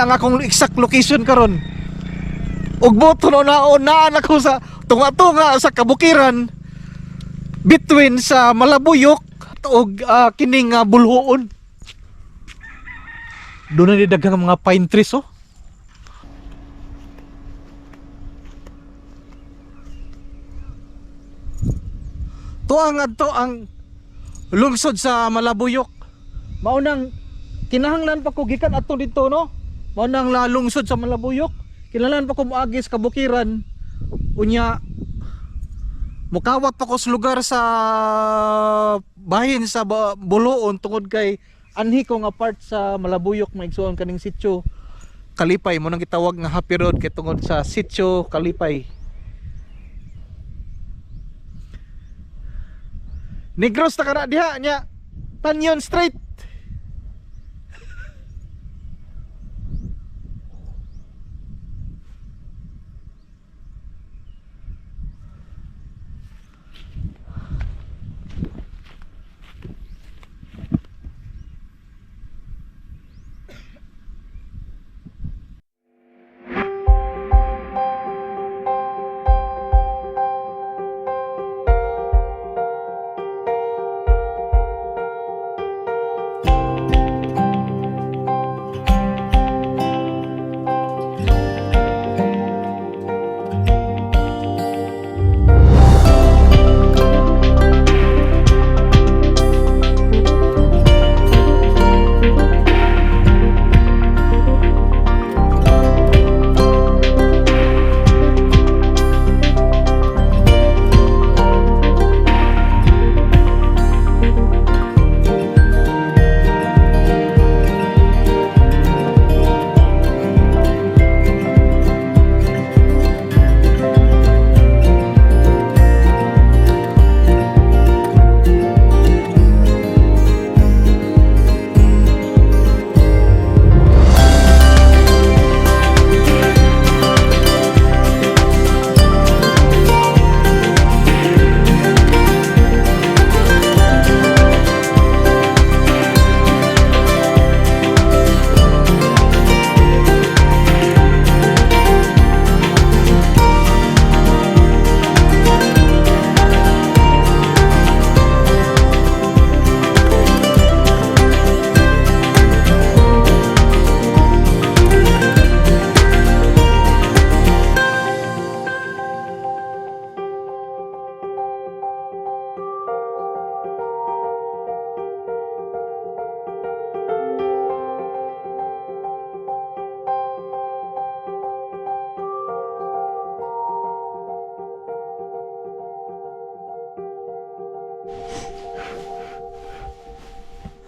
ang akong exact location karon. Ug boto naan ako sa tunga-tunga sa kabukiran between sa Malabuyok ug kining Bulhoon. Doon na daghang mga pine trees oh. To ang lungsod sa Malabuyok. Maunang kinahanglan pa ko gikan ato dito no. Maunang lungsod sa Malabuyok. Kinahanglan pa ko moagi sa kabukiran. Unya mukawat pa ko sa lugar sa bahin sa Bulhoon tungod kay anhi ko nga part sa Malabuyok maigsuon kaning sitio Kalipay mo nang gitawag nga Happy Road kay tungod sa sitio Kalipay. Negros ta kana diha nya Tanyon Street.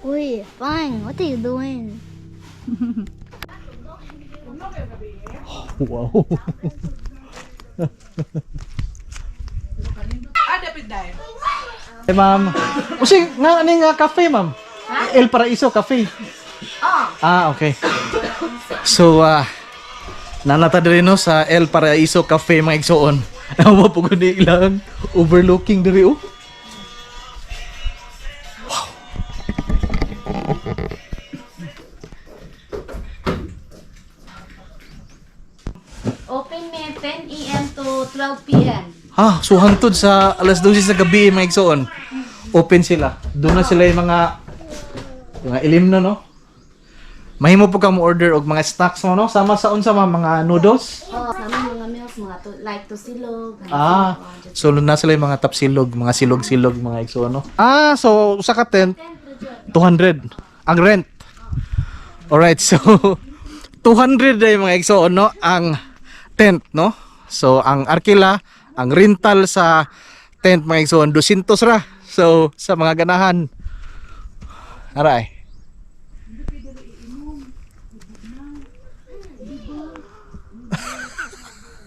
Uy, fine. What are you doing? Wow. Dapat dahil. Ma'am. Usi nga aning cafe, ma'am. El Paraiso Cafe. Okay. So nanata diri no sa El Paraiso Cafe mga igsoon. Nawa po gud ilang overlooking diri oh. Open may 10 a.m. to 12 p.m. So hangtod sa alas 12 sa gabi mga igsoon. Open sila. Doon na sila yung mga ilim na no. Mahimo po ka mo order og mga snacks mo no. Sama sa unsa mga noodles. Sama mga meals, like tusilog. So na sila yung mga tapsilog, mga silog-silog mga igsoon no. So usa ka tent 200 ang rent. Alright, so 200 ay mga igsoon no ang tent no. So ang arkila, ang rental sa tent mga igsoon 200 ra. So sa mga ganahan aray